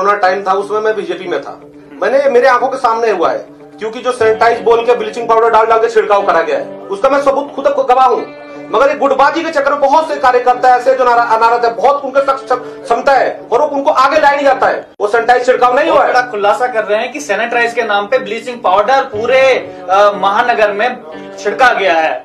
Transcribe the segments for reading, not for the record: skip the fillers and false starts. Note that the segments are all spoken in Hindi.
कोरोना टाइम था, उसमें मैं बीजेपी में था। मैंने मेरे आंखों के सामने हुआ है, क्योंकि जो सैनिटाइज बोल के ब्लीचिंग पाउडर डाल डाल के छिड़काव करा गया है, उसका मैं सबूत खुद गवाह हूँ। मगर ये गुटबाजी के चक्कर में बहुत से कार्यकर्ता ऐसे जो नाराज है, बहुत उनके क्षमता है और उनको आगे लाया नहीं जाता है। वो सैनिटाइज छिड़काव नहीं हुआ है। बड़ा खुलासा कर रहे हैं कि सैनिटाइज के नाम पे ब्लीचिंग पाउडर पूरे महानगर में छिड़का गया है।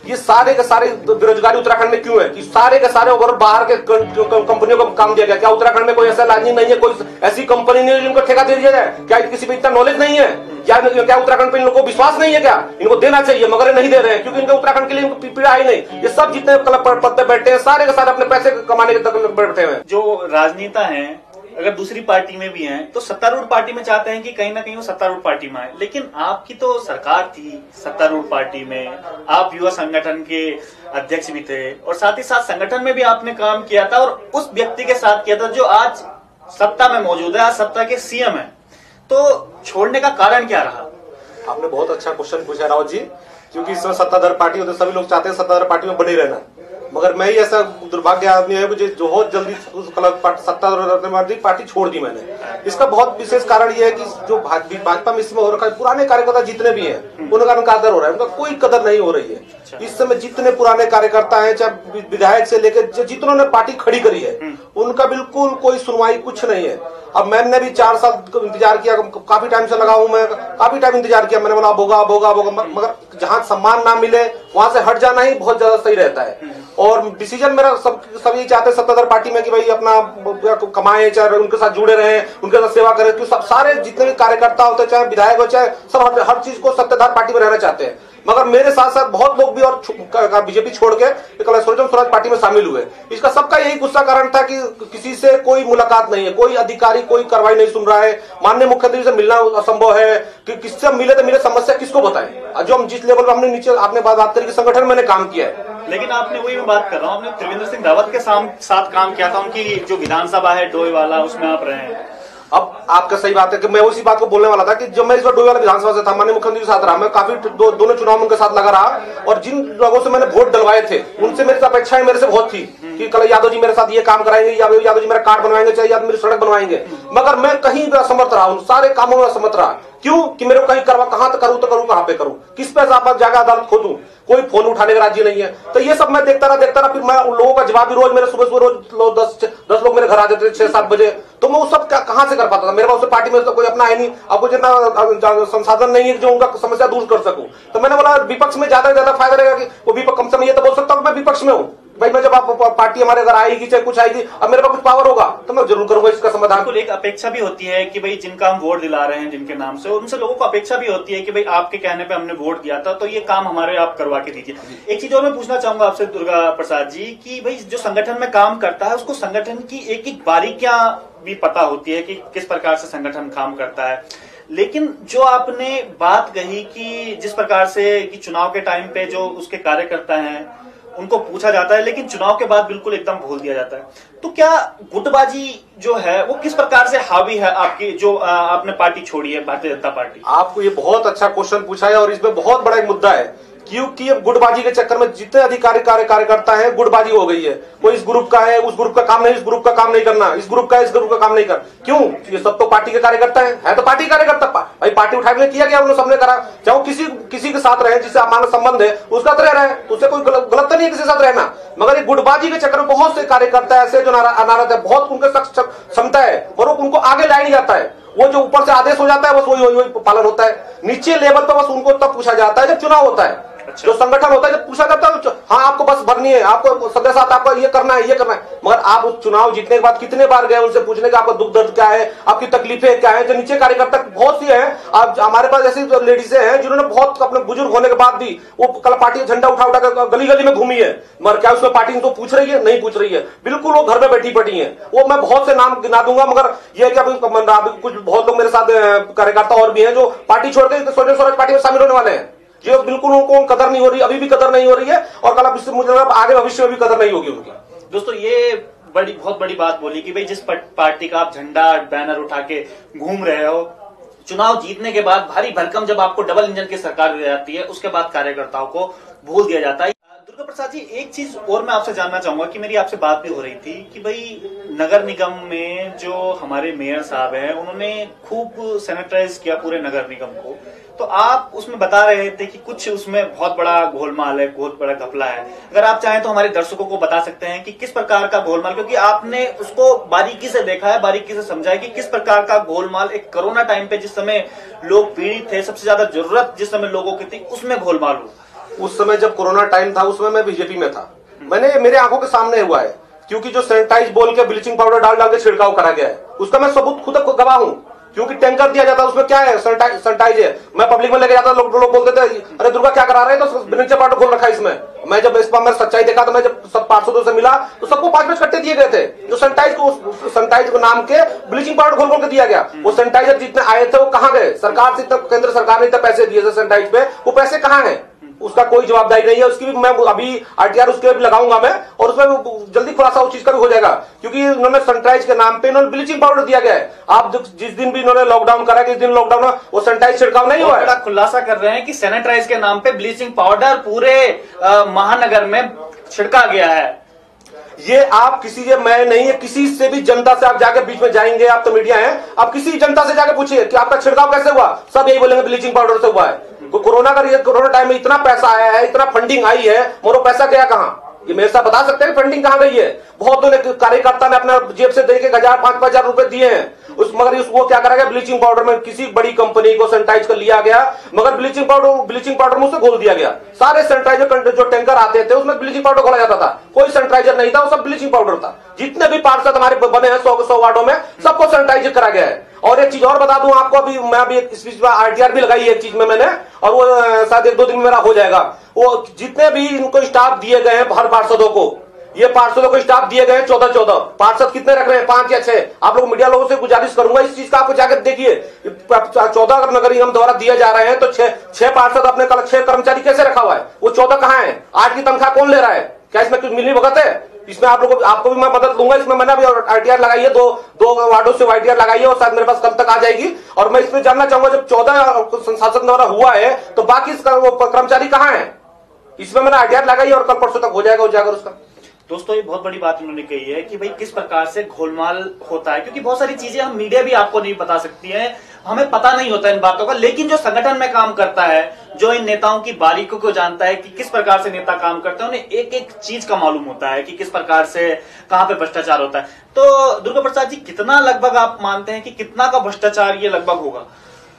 ये सारे के सारे बेरोजगारी उत्तराखंड में क्यों है कि सारे के सारे ओवर बाहर के कंपनियों को काम दिया गया? क्या उत्तराखंड में कोई ऐसा लाइनिंग नहीं है, कोई ऐसी कंपनी नहीं है जिनको ठेका दे दिया जाए? क्या किसी पे इतना नॉलेज नहीं है? क्या उत्तराखंड पे इन लोगों को विश्वास नहीं है? क्या इनको देना चाहिए मगर नहीं दे रहे हैं, क्योंकि इनके उत्तराखंड के लिए इनको पीड़ा ही नहीं। ये सब जितने पद पे बैठे हैं सारे के सारे अपने पैसे कमाने के तक बैठे हुए हैं। जो राजनेता हैं अगर दूसरी पार्टी में भी हैं तो सत्तारूढ़ पार्टी में चाहते हैं कि कहीं ना कहीं वो सत्तारूढ़ पार्टी में आए, लेकिन आपकी तो सरकार थी सत्तारूढ़ पार्टी में, आप युवा संगठन के अध्यक्ष भी थे और साथ ही साथ संगठन में भी आपने काम किया था और उस व्यक्ति के साथ किया था जो आज सत्ता में मौजूद है, आज सत्ता के सीएम है, तो छोड़ने का कारण क्या रहा? आपने बहुत अच्छा क्वेश्चन पूछा रावत जी, क्योंकि इसमें सत्ताधार पार्टी होते सभी लोग चाहते हैं सत्ताधार पार्टी में बने रहना, मगर मैं ही ऐसा दुर्भाग्य आदमी है मुझे जो बहुत जल्दी सत्ताधार पार्टी छोड़ दी मैंने। इसका बहुत विशेष कारण यह है कि जो भाजपा में इसमें हो रखा है, पुराने कार्यकर्ता जितने भी हैं उनका कदर हो रहा है, उनका कोई कदर नहीं हो रही है। इस समय जितने पुराने कार्यकर्ता हैं, चाहे विधायक से लेकर जितनों ने पार्टी खड़ी करी है, उनका बिल्कुल कोई सुनवाई कुछ नहीं है। अब मैंने भी 4 साल इंतजार किया, काफी टाइम से लगा हूं मैं, काफी टाइम इंतजार किया मैंने, बोला होगा, मगर जहां सम्मान ना मिले वहां से हट जाना ही बहुत ज्यादा सही रहता है। और डिसीजन मेरा सब यही चाहते हैं सत्ताधार पार्टी में कि भाई अपना कमाएं, चाहे उनके साथ जुड़े रहें, उनके साथ सेवा करें, क्योंकि सारे जितने भी कार्यकर्ता होते हैं, चाहे विधायक हो, चाहे सब हर चीज को सत्ताधार पार्टी में रहना चाहते हैं। मगर मेरे साथ साथ बहुत लोग भी और बीजेपी छोड़ के स्वराज पार्टी में शामिल हुए। इसका सबका यही गुस्सा कारण था कि किसी से कोई मुलाकात नहीं है, कोई अधिकारी कोई कार्रवाई नहीं सुन रहा है, माननीय मुख्यमंत्री से मिलना असंभव है कि किससे मिले तो मिले, समस्या किसको बताएं? जो हम जिस लेवल पर हमने नीचे आपने बात करी कि संगठन में मैंने काम किया है, लेकिन आपने वही मैं बात कर रहा हूँ, आपने त्रिवेंद्र सिंह रावत के साथ काम किया था, उनकी जो विधानसभा है डोईवाला, उसमें आप रहे हैं। अब आपका सही बात है कि मैं उसी बात को बोलने वाला था कि जब मैं इस बार डोईवाला विधानसभा से था, माननीय मुख्यमंत्री के साथ रहा, मैं काफी दोनों चुनाव में उनके साथ लगा रहा, और जिन लोगों से मैंने वोट डलवाए थे उनसे मेरी अपेक्षाएं मेरे से बहुत थी कि कल यादव जी मेरे साथ ये काम कराएंगे, यादव जी मेरा कार्ड बनवाएंगे, चाहे यादव मेरी सड़क बनवाएंगे, मगर मैं कहीं भी असमर्थ रहा, उन सारे कामों में असमर्थ रहा। क्यों कि मेरे को कहीं करवा, कहां तक करूं तो करूं, कहां पे करूं, किस पे जाकर अदालत खोदूं, कोई फोन उठाने का राज्य नहीं है। तो ये सब मैं देखता रहा, फिर मैं उन लोगों का जवाब भी रोज मेरे सुबह रोज 10 लोग मेरे घर आ जाते थे 6-7 बजे, तो मैं वो सब कहां से कर पाता था? मेरे पास पार्टी में तो कोई अपना है नहीं, आपको जितना संसाधन नहीं है जो उनका समस्या दूर कर सकूं। तो मैंने बोला विपक्ष में ज्यादा से ज्यादा फायदा रहेगा कि वो विपक्ष कम समय ये तो बोल सकता हूं मैं विपक्ष में हूं भाई, मैं जब आप पार्टी हमारे अगर आएगी चाहे कुछ आएगी, अब मेरे पास कुछ पावर होगा तो मैं जरूर करूंगा इसका समाधान। एक अपेक्षा भी होती है कि भाई जिनका हम वोट दिला रहे हैं जिनके नाम से, उनसे लोगों को अपेक्षा भी होती है कि भाई आपके कहने पे हमने वोट दिया था तो ये काम हमारे आप करवा के दीजिए। एक चीज और मैं पूछना चाहूंगा आपसे दुर्गा प्रसाद जी कि भाई जो संगठन में काम करता है उसको संगठन की एक एक बारीकियां भी पता होती है कि किस प्रकार से संगठन काम करता है, लेकिन जो आपने बात कही कि जिस प्रकार से कि चुनाव के टाइम पे जो उसके कार्यकर्ता हैं उनको पूछा जाता है लेकिन चुनाव के बाद बिल्कुल एकदम भूल दिया जाता है, तो क्या गुटबाजी जो है वो किस प्रकार से हावी है आपकी जो आपने पार्टी छोड़ी है भारतीय जनता पार्टी? आपको ये बहुत अच्छा क्वेश्चन पूछा है और इसमें बहुत बड़ा एक मुद्दा है, क्योंकि अब गुटबाजी के चक्कर में जितने अधिकारी कार्यकर्ता है गुटबाजी हो गई है। कोई इस ग्रुप का है, उस ग्रुप का काम नहीं, इस ग्रुप का काम नहीं करना, इस ग्रुप का है, इस ग्रुप का काम नहीं कर। क्यों? ये सब तो पार्टी के कार्यकर्ता है तो पार्टी कार्यकर्ता भाई, पार्टी उठाने किया गया उन्होंने सबने करा, चाहे किसी के साथ रहे जिससे हमारा संबंध है उसका तो रह रहा है, उससे कोई गलत तो नहीं है किसी के साथ रहना। मगर ये गुटबाजी के चक्कर में बहुत से कार्यकर्ता ऐसे जो नाराज है, बहुत उनके क्षमता है और उनको आगे लाया नहीं जाता है। वो जो ऊपर से आदेश हो जाता है बस वही पालन होता है, नीचे लेवल पर बस उनको तब पूछा जाता है जब चुनाव होता है। जो संगठन होता है जब पूछा जाता है हाँ आपको बस भरनी है, आपको सदस्य साथ आपको ये करना है, मगर आप उस चुनाव जीतने के बाद कितने बार गए उनसे पूछने का आपका दुख दर्द क्या है, आपकी तकलीफें क्या है? जो नीचे कार्यकर्ता बहुत सी है, आप हमारे पास ऐसी लेडीजें हैं जिन्होंने बहुत अपने बुजुर्ग होने के बाद भी वो कल पार्टी का झंडा उठा कर गली गली में घूमी है, मगर क्या उसमें पार्टी उनको पूछ रही है? नहीं पूछ रही है, बिल्कुल वो घर में बैठी पड़ी है। वो मैं बहुत से नाम गिना दूंगा, मगर ये क्या कुछ बहुत लोग मेरे साथ कार्यकर्ता और भी हैं जो पार्टी छोड़ के स्वराज पार्टी में शामिल होने वाले हैं, जो बिल्कुल उनको कदर नहीं हो रही, अभी भी कदर नहीं हो रही है और कल मुझे आगे भविष्य में भी कदर नहीं होगी उनकी। दोस्तों ये बहुत बड़ी बात बोली कि भाई जिस पार्टी का आप झंडा बैनर उठा के घूम रहे हो, चुनाव जीतने के बाद भारी भरकम जब आपको डबल इंजन की सरकार दे जाती है उसके बाद कार्यकर्ताओं को भूल दिया जाता है। दुर्गा प्रसाद जी, एक चीज और मैं आपसे जानना चाहूंगा कि मेरी आपसे बात भी हो रही थी कि भाई नगर निगम में जो हमारे मेयर साहब हैं उन्होंने खूब सैनिटाइज किया पूरे नगर निगम को, तो आप उसमें बता रहे थे कि कुछ उसमें बहुत बड़ा गोलमाल है, बहुत बड़ा घपला है। अगर आप चाहें तो हमारे दर्शकों को बता सकते हैं कि किस प्रकार का गोलमाल, क्योंकि आपने उसको बारीकी से देखा है, बारीकी से समझा है कि किस प्रकार का गोलमाल एक कोरोना टाइम पे जिस समय लोग पीड़ित थे, सबसे ज्यादा जरूरत जिस समय लोगों की थी, उसमें गोलमाल हुआ। उस समय जब कोरोना टाइम था उस समय मैं बीजेपी में था, मैंने मेरे आंखों के सामने हुआ है, क्योंकि जो सैनिटाइज बोल के ब्लीचिंग पाउडर डाल डाल के छिड़काव करा गया है उसका मैं सबूत खुद गवाह हूं। क्योंकि टैंकर दिया जाता है उसमें क्या है, सैनिटाइज है। मैं पब्लिक में लेके जाता, लोग बोलते थे अरे दुर्गा क्या करा रहे हैं, तो ब्लीचिंग पाउडर घोल रखा है इसमें। मैं जब इस पर मैं सच्चाई देखा तो मैं जब सब पार्षदों से मिला तो सबको 5-5 कट्टे दिए गए थे, जो सैनिटाइज को नाम के ब्लीचिंग पाउडर घोल के दिया गया। वो सैनिटाइजर जितने आए थे वो कहाँ गए, सरकार से केंद्र सरकार ने इतने पैसे दिए थे सैनिटाइज पे, वो पैसे कहाँ है, उसका कोई जवाबदारी नहीं है। उसकी भी मैं अभी आरटीआर उसके भी लगाऊंगा मैं, और उसमें जल्दी खुलासा उस चीज का भी हो जाएगा, क्योंकि उन्होंने सैनिटाइज के नाम पे इन्होंने ब्लीचिंग पाउडर दिया गया है। आप जिस दिन भी इन्होंने लॉकडाउन करा, किस दिन लॉकडाउन वो सैनिटाइज छिड़काव नहीं हुआ है। खुलासा कर रहे हैं कि सैनिटाइज के नाम पे ब्लीचिंग पाउडर पूरे महानगर में छिड़का गया है। ये आप किसी से, मैं नहीं है, किसी से भी जनता से आप जाके बीच में जाएंगे, आप तो मीडिया हैं, आप किसी जनता से जाके पूछिए कि आपका छिड़काव कैसे हुआ, सब यही बोलेंगे ब्लीचिंग पाउडर से हुआ है। कोरोना का कोरोना टाइम में इतना पैसा आया है, इतना फंडिंग आई है, और वो पैसा गया कहां, ये मेरे साथ बता सकते हैं फंडिंग कहां गई है। बहुत कार्यकर्ता ने अपने जेब से देके 1000-5,000 रुपए दिए हैं मगर वो क्या करा गया, ब्लीचिंग पाउडर में किसी बड़ी कंपनी को सैनिटाइज कर लिया गया, मगर ब्लीचिंग पाउडर में उसे घोल दिया गया। सारे सैनिटाइजर जो टैंकर आते थे उसमें ब्लीचिंग पाउडर घोला जाता था, कोई सैनिटाइजर नहीं था, वो सब ब्लीचिंग पाउडर था। जितने भी पार्षद हमारे बने हैं 100 वार्डों में, सबको सैनिटाइज करा गया है। और एक चीज और बता दूं आपको, अभी मैं अभी इस बीच में आरटीआर भी लगाई है एक चीज में मैंने, और वो शायद 1-2 दिन में मेरा हो जाएगा। वो जितने भी इनको स्टाफ दिए गए हैं हर पार्षदों को, ये पार्षदों को स्टाफ दिए गए 14 पार्षद कितने रख रहे हैं, 5 या 6। आप लोग मीडिया लोगों से गुजारिश करूंगा इस चीज का आपको जाकर देखिए, 14 अगर नगर निगम द्वारा दिए जा रहे हैं तो 6 पार्षद अपने 6 कर्मचारी कैसे रखा हुआ है, वो 14 कहां है, 8 की तनख्वाह कौन ले रहा है, क्या इसमें कुछ मिली भगत है? इसमें आप लोगों आपको भी मैं मदद दूंगा। इसमें मैंने अभी आरटीआर लगाई है, दो वार्डों से आरटीआर लगाई है, और शायद मेरे पास कल तक आ जाएगी। और मैं इसमें जानना चाहूंगा जब 14 संशासन द्वारा हुआ है तो बाकी इसका वो कर्मचारी कहां है, इसमें मैंने आरटीआर लगाई है और कल परसों तक हो जाएगा उजागर उसका। दोस्तों, ये बहुत बड़ी बात उन्होंने कही है कि भाई किस प्रकार से घोलमाल होता है, क्योंकि बहुत सारी चीजें हम मीडिया भी आपको नहीं बता सकती है, हमें पता नहीं होता इन बातों का, लेकिन जो संगठन में काम करता है, जो इन नेताओं की बारीकियों को जानता है कि किस प्रकार से नेता काम करते हैं, उन्हें एक एक चीज का मालूम होता है कि किस प्रकार से कहां पे भ्रष्टाचार होता है। तो दुर्गा प्रसाद जी, कितना लगभग आप मानते हैं कि कितना का भ्रष्टाचार ये लगभग होगा?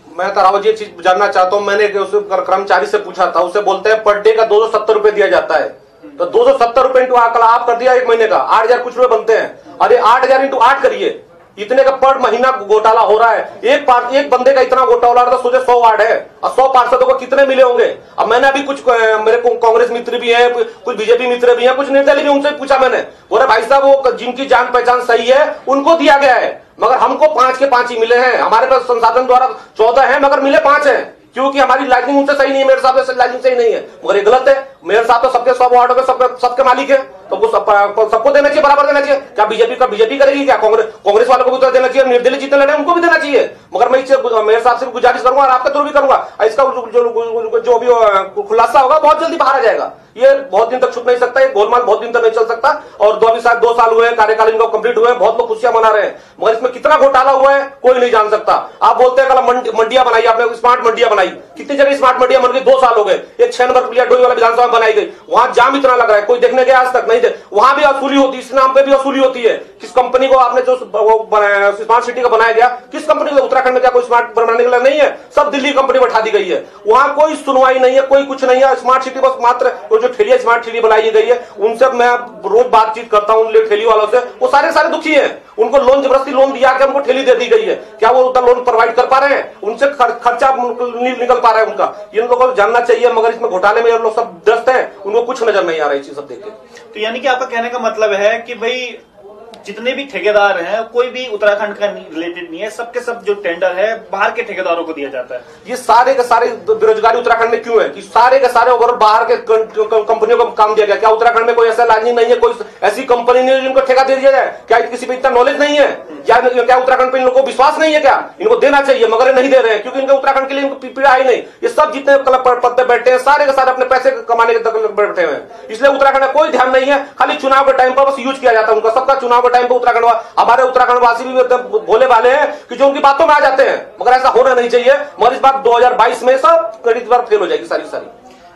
मैं तो रावत जी चीज जानना चाहता हूँ। मैंने कर्मचारी से पूछा था, उसे बोलते हैं पर डे का 270 रुपए दिया जाता है, तो 270 रुपए इंटू आप कर दिया एक महीने का 8,000 कुछ रुपए बनते हैं। अरे 8,000 इंटू 8 करिए, इतने का पर महीना घोटाला हो रहा है। एक बंदे का इतना घोटाला हो रहा है, सोचे 100 वार्ड है और 100 पार्षदों को कितने मिले होंगे। अब मैंने अभी कुछ मेरे को कांग्रेस मित्र भी हैं, कुछ बीजेपी मित्र भी हैं, कुछ निर्दलीय भी, उनसे पूछा मैंने, बोले भाई साहब वो जिनकी जान पहचान सही है उनको दिया गया है, मगर हमको 5 के 5 ही मिले हैं। हमारे पास संसाधन द्वारा 14 है मगर मिले 5 है, क्योंकि हमारी लाइनिंग उनसे सही नहीं है, मेरे साहब से लाइनिंग सही नहीं है, मगर ये गलत है। मेयर साहब तो सबके 100 वार्डों में सबके मालिक है, तो वो सबको देना चाहिए, बराबर देना चाहिए। क्या बीजेपी करेगी क्या? कांग्रेस वालों को भी तो देना चाहिए, निर्दलीय जितने लड़े उनको भी देना चाहिए। मगर मैं इससे मेयर साहब से गुजारिश करूंगा और आपके थ्रू भी करूंगा, इसका जो भी खुलासा होगा बहुत जल्दी बाहर आ जाएगा। ये बहुत दिन तक छुप नहीं सकता, ये गोलमाल बहुत दिन तक नहीं चल सकता। और 2 साल हुए कार्यकाल इनका कंप्लीट हुए, बहुत लोग खुशियां मना रहे हैं, मगर इसमें कितना घोटाला हुआ है कोई नहीं जान सकता। आप बोलते हैं कल मंडियां बनाई आपने, स्मार्ट मंडियां बनाई, कितनी जगह स्मार्ट मंडियां बन गई, 2 साल हो गए। एक 6 नंबर डोई वाला विधानसभा बनाई गई, वहां जाम इतना लग रहा है, कोई देखने गया आज तक नहीं थे। वहां भी वसूली होती है, इस नाम पे भी वसूली होती है। किस कंपनी को आपने जो स्मार्ट सिटी का बनाया गया, किस कंपनी को? उत्तराखंड में क्या कोई स्मार्ट बनाने के लिए नहीं है, सब दिल्ली कंपनी बैठा दी गई है, वहां कोई सुनवाई नहीं है, कोई कुछ नहीं है। स्मार्ट सिटी बस मात्र वो जो ठेलिया स्मार्ट सिटी बनाई गई है, उनसे मैं रोज बातचीत करता हूं, ठेली वालों से, वो सारे दुखी हैं। उनको लोन जबरदस्ती लोन दिया कि उनको ठेली दे दी गई है, क्या वो उतना लोन प्रोवाइड कर पा रहे हैं? उनसे खर्चा निकल पा रहा है उनका, इन लोगों को जानना चाहिए। मगर इसमें घोटाले में लोग सब दस्त हैं, उनको कुछ नजर नहीं आ रहा है चीज सब देख के। तो यानी कि आपका कहने का मतलब है कि भाई जितने भी ठेकेदार हैं कोई भी उत्तराखंड का रिलेटेड नहीं है, सबके सब जो टेंडर है बाहर के ठेकेदारों को दिया जाता है। ये सारे के सारे बेरोजगारी उत्तराखंड में क्यों है कि सारे के सारे ओवरऑल बाहर के कंपनियों को काम दिया गया? क्या उत्तराखंड में कोई ऐसा लाइनिंग नहीं है, कोई ऐसी कंपनी नहीं है जिनको ठेका दे दिया जाए? क्या किसी पे इतना नॉलेज नहीं है या क्या उत्तराखंड पे इन लोगों को विश्वास नहीं है? क्या इनको देना चाहिए मगर नहीं दे रहे हैं क्योंकि इनके उत्तराखंड के लिए इनको पीड़ा ही नहीं। ये सब जितने पद पे बैठे हैं सारे के सारे अपने पैसे कमाने के बैठे हुए हैं, इसलिए उत्तराखंड में कोई ध्यान नहीं है। खाली चुनाव के टाइम पर बस यूज किया जाता है उनका, सबका चुनाव के टाइम पर उत्तराखंड हमारे उत्तराखंड वासी भी भोले वाले हैं कि जो उनकी बातों में आ जाते हैं, मगर ऐसा होना नहीं चाहिए। मगर इस बार 2022 में सब क्रेडिट बार फेल हो जाएगी सारी।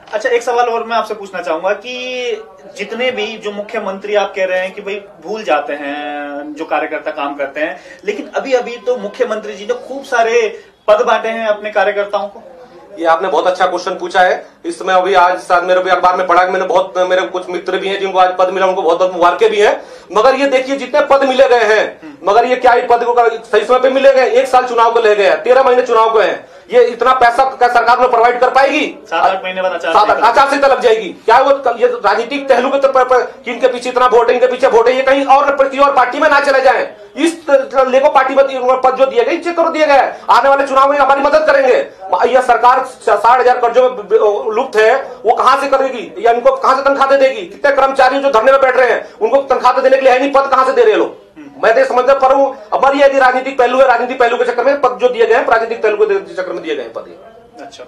अच्छा, एक सवाल और मैं आपसे पूछना चाहूंगा कि जितने भी जो मुख्यमंत्री आप कह रहे हैं कि भाई भूल जाते हैं जो कार्यकर्ता काम करते हैं, लेकिन अभी तो मुख्यमंत्री जी ने खूब सारे पद बांटे हैं अपने कार्यकर्ताओं को। ये आपने बहुत अच्छा क्वेश्चन पूछा है। इसमें अभी आज साथ मेरे भी अखबार में पढ़ा कि मेरे कुछ मित्र भी हैं जिनको आज पद मिला, उनको बहुत बहुत मुबारकें भी हैं। मगर ये देखिए जितने पद मिले गए हैं, मगर ये क्या पद को सही समय पे मिले गए? 1 साल चुनाव को ले गए, 13 महीने चुनाव को है। ये इतना पैसा क्या सरकार में प्रोवाइड कर पाएगी? 7-8 महीने बाद आचार संहिता लग जाएगी। क्या वो ये राजनीतिक पहलू के इनके पीछे इतना वोट है, इनके पीछे वोट है, ये कहीं और पार्टी में ना चले जाए। इस लेको पार्टी में पद जो दिए गए चेक करो दिए गए, आने वाले चुनाव में हमारी मदद करेंगे। यह सरकार 60,000 कर्जों में लुप्त है, वो कहां से करेगी या इनको कहां से तनख्वाह देगी? कितने कर्मचारी जो धरने में बैठ रहे हैं उनको तनख्वाह देने के लिए है नहीं, पद कहां से दे रहे लोग? मैं तो समझ पर हूं। अब ये राजनीतिक पहलू है, राजनीतिक पहलू के चक्कर में पद जो दिए गए हैं, राजनीतिक पहलू के चक्कर में दिए गए पद। अच्छा,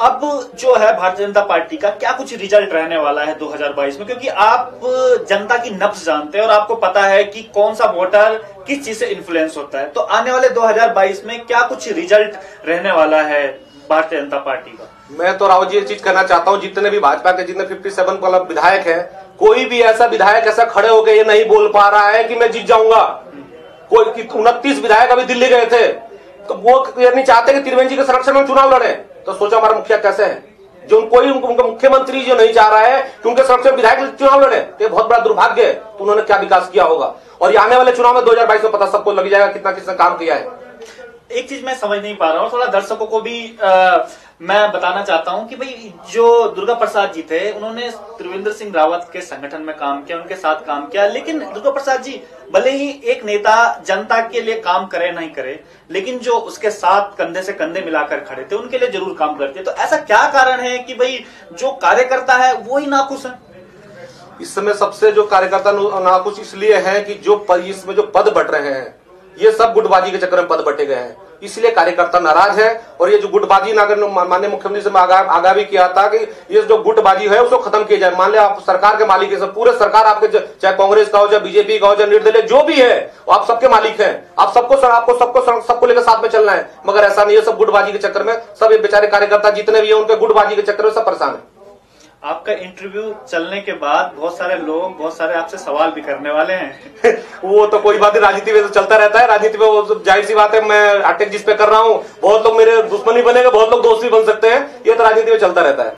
अब जो है भारतीय जनता पार्टी का क्या कुछ रिजल्ट रहने वाला है 2022 में? क्योंकि आप जनता की नब्ज जानते हैं और आपको पता है कि कौन सा वोटर किस चीज से इन्फ्लुएंस होता है, तो आने वाले 2022 में क्या कुछ रिजल्ट रहने वाला है भारतीय जनता पार्टी का? मैं तो रावत जी एक चीज कहना चाहता हूं, जितने भी भाजपा के जितने 57 वाला विधायक है, कोई भी ऐसा विधायक ऐसा खड़े होकर ये नहीं बोल पा रहा है कि मैं जीत जाऊंगा। कोई 29 विधायक अभी दिल्ली गए थे, तो वो ये नहीं चाहते कि त्रिवेंद्र जी के संरक्षण में चुनाव लड़े। तो सोचा हमारा मुखिया कैसे है, जो कोई उनका मुख्यमंत्री जो नहीं चाह रहा है कि उनके संरक्षण विधायक चुनाव लड़े, तो बहुत बड़ा दुर्भाग्य है। तो उन्होंने क्या विकास किया होगा? और ये आने वाले चुनाव में 2022 में पता सबको लग जाएगा कितना किसने काम किया है। एक चीज मैं समझ नहीं पा रहा हूँ, थोड़ा दर्शकों को भी मैं बताना चाहता हूँ कि भाई जो दुर्गा प्रसाद जी थे उन्होंने त्रिवेंद्र सिंह रावत के संगठन में काम किया, उनके साथ काम किया, लेकिन दुर्गा प्रसाद जी भले ही एक नेता जनता के लिए काम करे नहीं करे, लेकिन जो उसके साथ कंधे से कंधे मिलाकर खड़े थे उनके लिए जरूर काम करते। तो ऐसा क्या कारण है कि भाई जो कार्यकर्ता है वो ही नाखुश है? इस समय सबसे जो कार्यकर्ता नाखुश इसलिए है कि जो इसमें जो पद बट रहे हैं ये सब गुटबाजी के चक्कर में पद बटे गए हैं, इसलिए कार्यकर्ता नाराज है। और ये जो गुटबाजी माननीय मुख्यमंत्री से आगाह भी किया था कि ये जो गुटबाजी है उसको खत्म किया जाए। मान लिया आप सरकार के मालिक है, पूरे सरकार आपके, चाहे कांग्रेस का हो, चाहे बीजेपी का हो, चाहे निर्दलीय जो भी है, आप सबके मालिक हैं। आप सबको लेकर साथ में चलना है, मगर ऐसा नहीं है। सब गुटबाजी के चक्कर में सब ये बेचारे कार्यकर्ता जितने भी है उनके गुटबाजी के चक्कर में सब परेशान है। आपका इंटरव्यू चलने के बाद बहुत सारे लोग बहुत सारे आपसे सवाल भी करने वाले हैं। वो तो कोई बात नहीं, राजनीति में तो चलता रहता है। राजनीति में वो जाहिर सी बात है, मैं अटैक जिस पे कर रहा हूँ बहुत लोग मेरे दुश्मन भी बनेंगे, बहुत लोग दोस्त भी बन सकते हैं, ये तो राजनीति में चलता रहता है।